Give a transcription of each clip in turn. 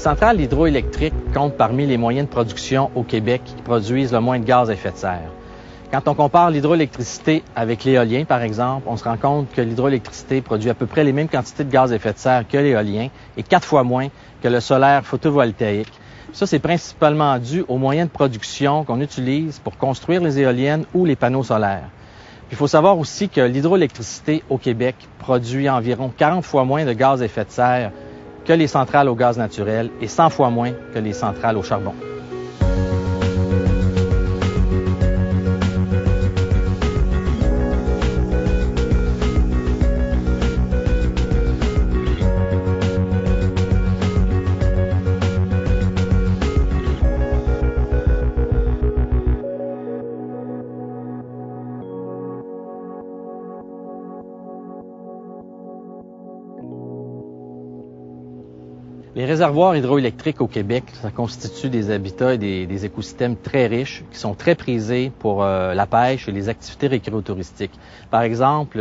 centrales hydroélectriques comptent parmi les moyens de production au Québec qui produisent le moins de gaz à effet de serre. Quand on compare l'hydroélectricité avec l'éolien, par exemple, on se rend compte que l'hydroélectricité produit à peu près les mêmes quantités de gaz à effet de serre que l'éolien et 4 fois moins que le solaire photovoltaïque. Ça, c'est principalement dû aux moyens de production qu'on utilise pour construire les éoliennes ou les panneaux solaires. Il faut savoir aussi que l'hydroélectricité au Québec produit environ 40 fois moins de gaz à effet de serre que les centrales au gaz naturel et 100 fois moins que les centrales au charbon. Les réservoirs hydroélectriques au Québec, ça constitue des habitats et des écosystèmes très riches qui sont très prisés pour la pêche et les activités récréotouristiques. Par exemple,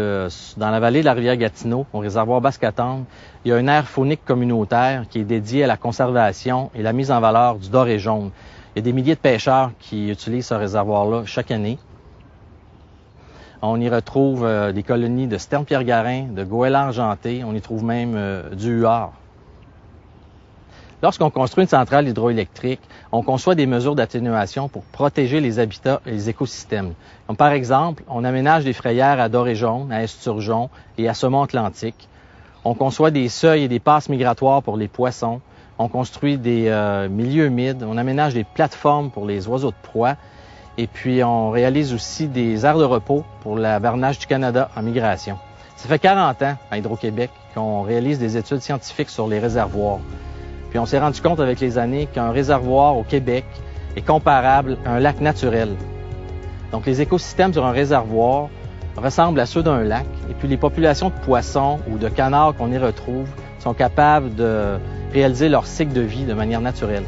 dans la vallée de la rivière Gatineau, au réservoir Basse-Catangue, il y a une aire faunique communautaire qui est dédiée à la conservation et la mise en valeur du doré jaune. Il y a des milliers de pêcheurs qui utilisent ce réservoir-là chaque année. On y retrouve des colonies de sterne pierre-garin, de goélands argentés, on y trouve même du huard. Lorsqu'on construit une centrale hydroélectrique, on conçoit des mesures d'atténuation pour protéger les habitats et les écosystèmes. Comme par exemple, on aménage des frayères à doré jaune, à esturgeon et à saumon atlantique. On conçoit des seuils et des passes migratoires pour les poissons. On construit des milieux humides. On aménage des plateformes pour les oiseaux de proie. Et puis, on réalise aussi des aires de repos pour la Bernage du Canada en migration. Ça fait 40 ans à Hydro-Québec qu'on réalise des études scientifiques sur les réservoirs. Puis on s'est rendu compte avec les années qu'un réservoir au Québec est comparable à un lac naturel. Donc les écosystèmes sur un réservoir ressemblent à ceux d'un lac et puis les populations de poissons ou de canards qu'on y retrouve sont capables de réaliser leur cycle de vie de manière naturelle.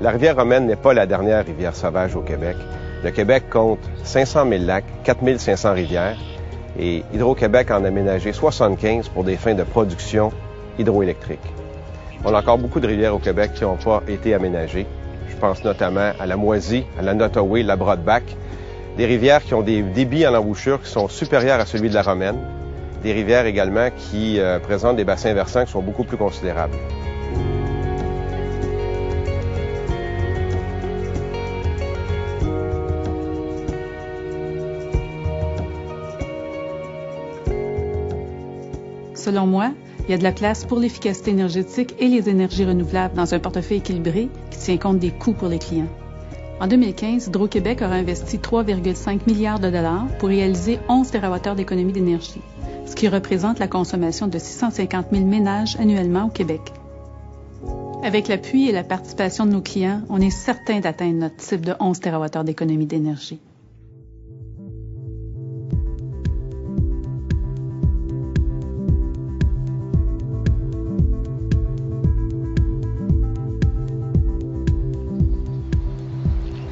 La rivière Romaine n'est pas la dernière rivière sauvage au Québec. Le Québec compte 500 000 lacs, 4 500 rivières et Hydro-Québec en a aménagé 75 pour des fins de production hydroélectrique. On a encore beaucoup de rivières au Québec qui n'ont pas été aménagées. Je pense notamment à la Moisie, à la Nottoway, la Broadback, des rivières qui ont des débits en embouchure qui sont supérieurs à celui de la Romaine, des rivières également qui présentent des bassins versants qui sont beaucoup plus considérables. Selon moi, il y a de la place pour l'efficacité énergétique et les énergies renouvelables dans un portefeuille équilibré qui tient compte des coûts pour les clients. En 2015, Hydro-Québec aura investi 3,5 milliards de dollars pour réaliser 11 TWh d'économie d'énergie, ce qui représente la consommation de 650 000 ménages annuellement au Québec. Avec l'appui et la participation de nos clients, on est certain d'atteindre notre cible de 11 TWh d'économie d'énergie.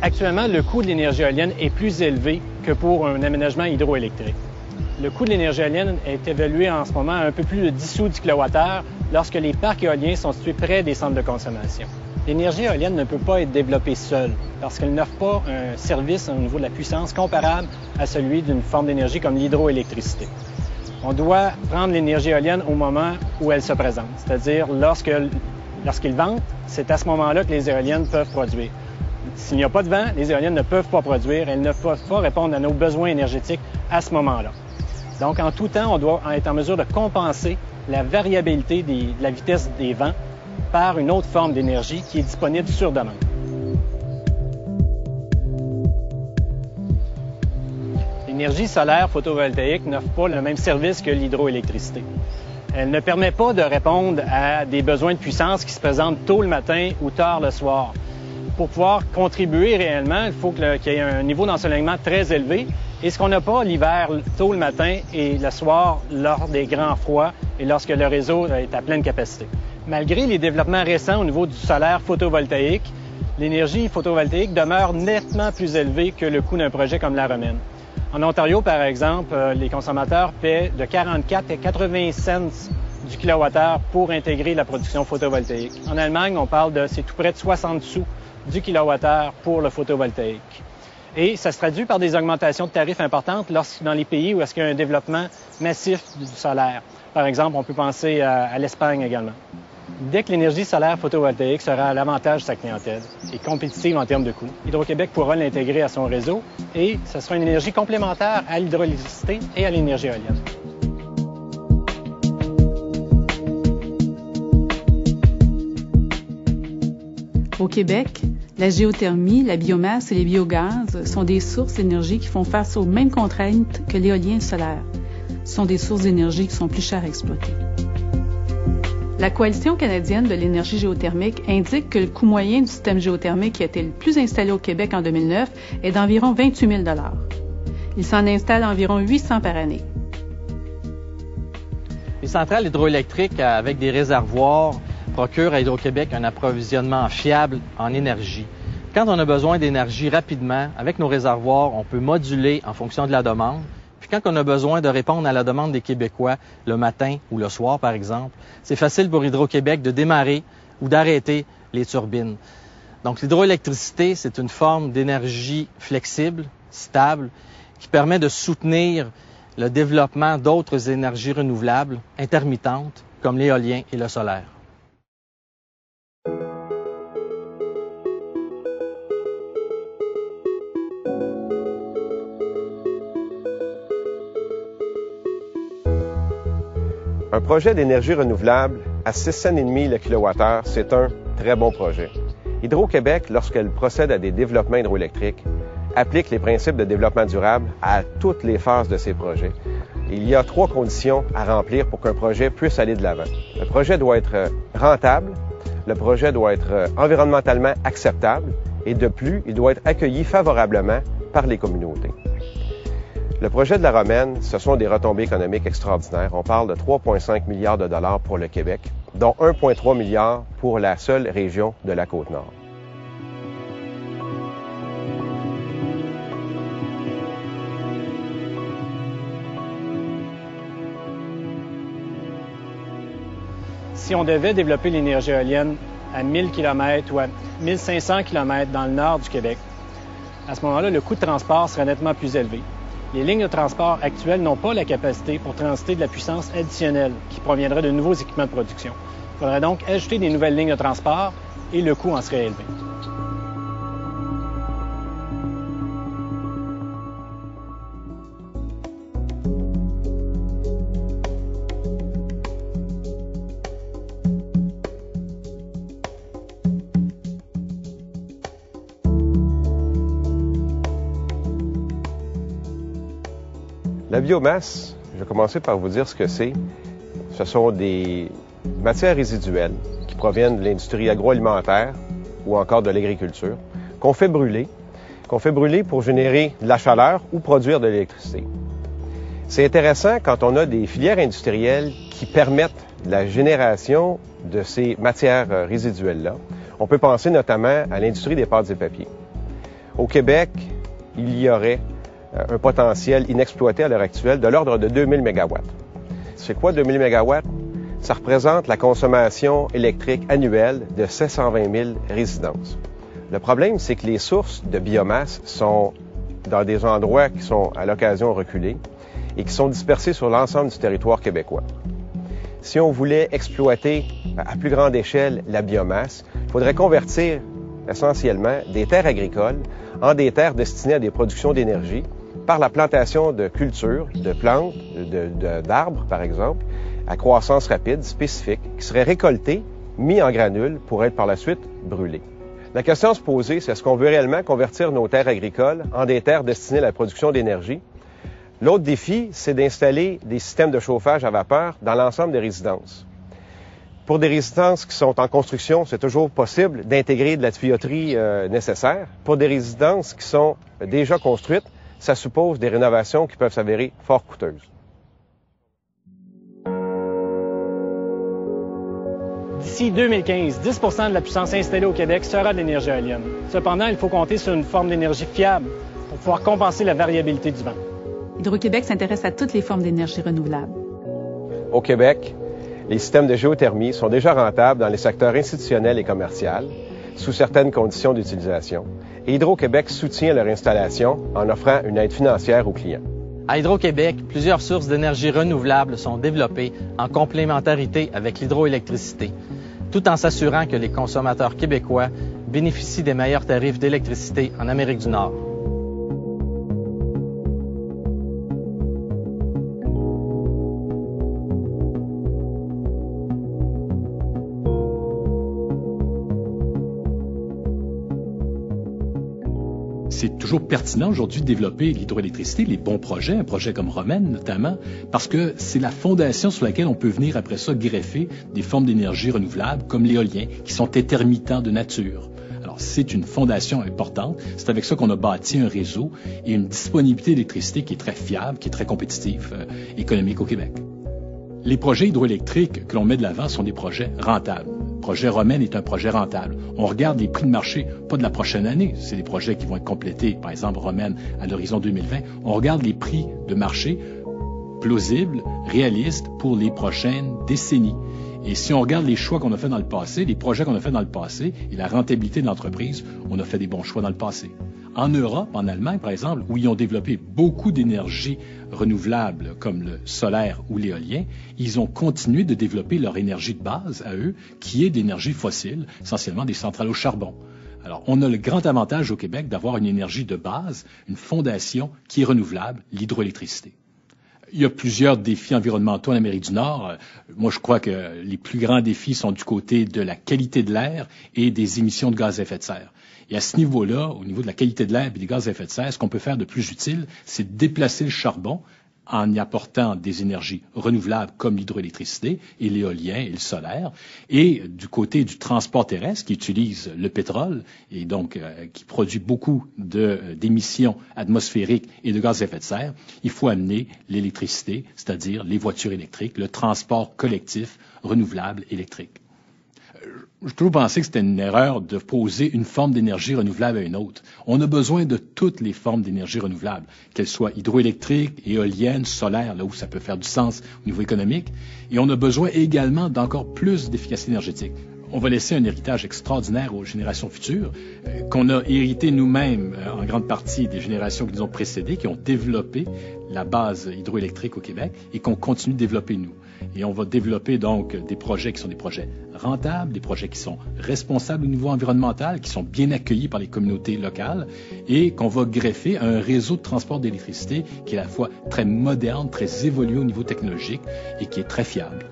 Actuellement, le coût de l'énergie éolienne est plus élevé que pour un aménagement hydroélectrique. Le coût de l'énergie éolienne est évalué en ce moment à un peu plus de 10 sous du kilowattheure lorsque les parcs éoliens sont situés près des centres de consommation. L'énergie éolienne ne peut pas être développée seule parce qu'elle n'offre pas un service au niveau de la puissance comparable à celui d'une forme d'énergie comme l'hydroélectricité. On doit prendre l'énergie éolienne au moment où elle se présente, c'est-à-dire lorsqu'il vente, c'est à ce moment-là que les éoliennes peuvent produire. S'il n'y a pas de vent, les éoliennes ne peuvent pas produire, elles ne peuvent pas répondre à nos besoins énergétiques à ce moment-là. Donc, en tout temps, on doit être en mesure de compenser la variabilité de la vitesse des vents par une autre forme d'énergie qui est disponible sur demande. L'énergie solaire photovoltaïque n'offre pas le même service que l'hydroélectricité. Elle ne permet pas de répondre à des besoins de puissance qui se présentent tôt le matin ou tard le soir. Pour pouvoir contribuer réellement, il faut qu'il y ait un niveau d'ensoleillement très élevé. Et ce qu'on n'a pas l'hiver, tôt le matin et le soir, lors des grands froids et lorsque le réseau est à pleine capacité. Malgré les développements récents au niveau du solaire photovoltaïque, l'énergie photovoltaïque demeure nettement plus élevée que le coût d'un projet comme la Romaine. En Ontario, par exemple, les consommateurs paient de 44 à 80 cents du kilowattheure pour intégrer la production photovoltaïque. En Allemagne, on parle c'est tout près de 60 sous du kilowattheure pour le photovoltaïque. Et ça se traduit par des augmentations de tarifs importantes dans les pays où est-ce qu'il y a un développement massif du solaire. Par exemple, on peut penser à l'Espagne également. Dès que l'énergie solaire photovoltaïque sera à l'avantage de sa clientèle et compétitive en termes de coût, Hydro-Québec pourra l'intégrer à son réseau et ce sera une énergie complémentaire à l'hydroélectricité et à l'énergie éolienne. Au Québec, la géothermie, la biomasse et les biogaz sont des sources d'énergie qui font face aux mêmes contraintes que l'éolien et le solaire. Ce sont des sources d'énergie qui sont plus chères à exploiter. La Coalition canadienne de l'énergie géothermique indique que le coût moyen du système géothermique qui a été le plus installé au Québec en 2009 est d'environ 28 000 $. Il s'en installe environ 800 par année. Les centrales hydroélectriques avec des réservoirs procurent à Hydro-Québec un approvisionnement fiable en énergie. Quand on a besoin d'énergie rapidement, avec nos réservoirs, on peut moduler en fonction de la demande. Puis quand on a besoin de répondre à la demande des Québécois le matin ou le soir, par exemple, c'est facile pour Hydro-Québec de démarrer ou d'arrêter les turbines. Donc l'hydroélectricité, c'est une forme d'énergie flexible, stable, qui permet de soutenir le développement d'autres énergies renouvelables intermittentes, comme l'éolien et le solaire. Un projet d'énergie renouvelable à 6,5 cents le kilowattheure, c'est un très bon projet. Hydro-Québec, lorsqu'elle procède à des développements hydroélectriques, applique les principes de développement durable à toutes les phases de ses projets. Il y a 3 conditions à remplir pour qu'un projet puisse aller de l'avant. Le projet doit être rentable, le projet doit être environnementalement acceptable et de plus, il doit être accueilli favorablement par les communautés. Le projet de la Romaine, ce sont des retombées économiques extraordinaires. On parle de 3,5 milliards de dollars pour le Québec, dont 1,3 milliard pour la seule région de la Côte-Nord. Si on devait développer l'énergie éolienne à 1000 km ou à 1500 km dans le nord du Québec, à ce moment-là, le coût de transport serait nettement plus élevé. Les lignes de transport actuelles n'ont pas la capacité pour transiter de la puissance additionnelle qui proviendrait de nouveaux équipements de production. Il faudrait donc ajouter des nouvelles lignes de transport et le coût en serait élevé. La biomasse, je vais commencer par vous dire ce que c'est. Ce sont des matières résiduelles qui proviennent de l'industrie agroalimentaire ou encore de l'agriculture, qu'on fait brûler pour générer de la chaleur ou produire de l'électricité. C'est intéressant quand on a des filières industrielles qui permettent la génération de ces matières résiduelles-là. On peut penser notamment à l'industrie des pâtes et papiers. Au Québec, il y aurait un potentiel inexploité à l'heure actuelle de l'ordre de 2000 MW. C'est quoi 2000 MW? Ça représente la consommation électrique annuelle de 720 000 résidences. Le problème, c'est que les sources de biomasse sont dans des endroits qui sont à l'occasion reculés et qui sont dispersés sur l'ensemble du territoire québécois. Si on voulait exploiter à plus grande échelle la biomasse, il faudrait convertir essentiellement des terres agricoles en des terres destinées à des productions d'énergie par la plantation de cultures, de plantes, d'arbres, par exemple, à croissance rapide, spécifique, qui seraient récoltés, mis en granules pour être par la suite brûlés. La question à se poser, c'est est-ce qu'on veut réellement convertir nos terres agricoles en des terres destinées à la production d'énergie? L'autre défi, c'est d'installer des systèmes de chauffage à vapeur dans l'ensemble des résidences. Pour des résidences qui sont en construction, c'est toujours possible d'intégrer de la tuyauterie nécessaire. Pour des résidences qui sont déjà construites, ça suppose des rénovations qui peuvent s'avérer fort coûteuses. D'ici 2015, 10 % de la puissance installée au Québec sera de l'énergie éolienne. Cependant, il faut compter sur une forme d'énergie fiable pour pouvoir compenser la variabilité du vent. Hydro-Québec s'intéresse à toutes les formes d'énergie renouvelable. Au Québec, les systèmes de géothermie sont déjà rentables dans les secteurs institutionnels et commerciaux, sous certaines conditions d'utilisation, et Hydro-Québec soutient leur installation en offrant une aide financière aux clients. À Hydro-Québec, plusieurs sources d'énergie renouvelable sont développées en complémentarité avec l'hydroélectricité, tout en s'assurant que les consommateurs québécois bénéficient des meilleurs tarifs d'électricité en Amérique du Nord. C'est toujours pertinent aujourd'hui de développer l'hydroélectricité, les bons projets, un projet comme Romaine notamment, parce que c'est la fondation sur laquelle on peut venir après ça greffer des formes d'énergie renouvelables comme l'éolien, qui sont intermittents de nature. Alors, c'est une fondation importante. C'est avec ça qu'on a bâti un réseau et une disponibilité d'électricité qui est très fiable, qui est très compétitive, économique au Québec. Les projets hydroélectriques que l'on met de l'avant sont des projets rentables. Le projet Romaine est un projet rentable. On regarde les prix de marché, pas de la prochaine année. C'est des projets qui vont être complétés, par exemple Romaine à l'horizon 2020. On regarde les prix de marché plausibles, réalistes pour les prochaines décennies. Et si on regarde les choix qu'on a fait dans le passé, les projets qu'on a fait dans le passé et la rentabilité de l'entreprise, on a fait des bons choix dans le passé. En Europe, en Allemagne, par exemple, où ils ont développé beaucoup d'énergies renouvelables comme le solaire ou l'éolien, ils ont continué de développer leur énergie de base à eux, qui est d'énergie fossile, essentiellement des centrales au charbon. Alors, on a le grand avantage au Québec d'avoir une énergie de base, une fondation qui est renouvelable, l'hydroélectricité. Il y a plusieurs défis environnementaux en Amérique du Nord. Moi, je crois que les plus grands défis sont du côté de la qualité de l'air et des émissions de gaz à effet de serre. Et à ce niveau-là, au niveau de la qualité de l'air et des gaz à effet de serre, ce qu'on peut faire de plus utile, c'est de déplacer le charbon en y apportant des énergies renouvelables comme l'hydroélectricité et l'éolien et le solaire. Et du côté du transport terrestre qui utilise le pétrole et donc qui produit beaucoup d'émissions atmosphériques et de gaz à effet de serre, il faut amener l'électricité, c'est-à-dire les voitures électriques, le transport collectif renouvelable électrique. J'ai toujours pensé que c'était une erreur de poser une forme d'énergie renouvelable à une autre. On a besoin de toutes les formes d'énergie renouvelable, qu'elles soient hydroélectriques, éoliennes, solaires, là où ça peut faire du sens au niveau économique. Et on a besoin également d'encore plus d'efficacité énergétique. On va laisser un héritage extraordinaire aux générations futures, qu'on a hérité nous-mêmes en grande partie des générations qui nous ont précédées, qui ont développé la base hydroélectrique au Québec et qu'on continue de développer nous. Et on va développer donc des projets qui sont des projets rentables, des projets qui sont responsables au niveau environnemental, qui sont bien accueillis par les communautés locales et qu'on va greffer à un réseau de transport d'électricité qui est à la fois très moderne, très évolué au niveau technologique et qui est très fiable.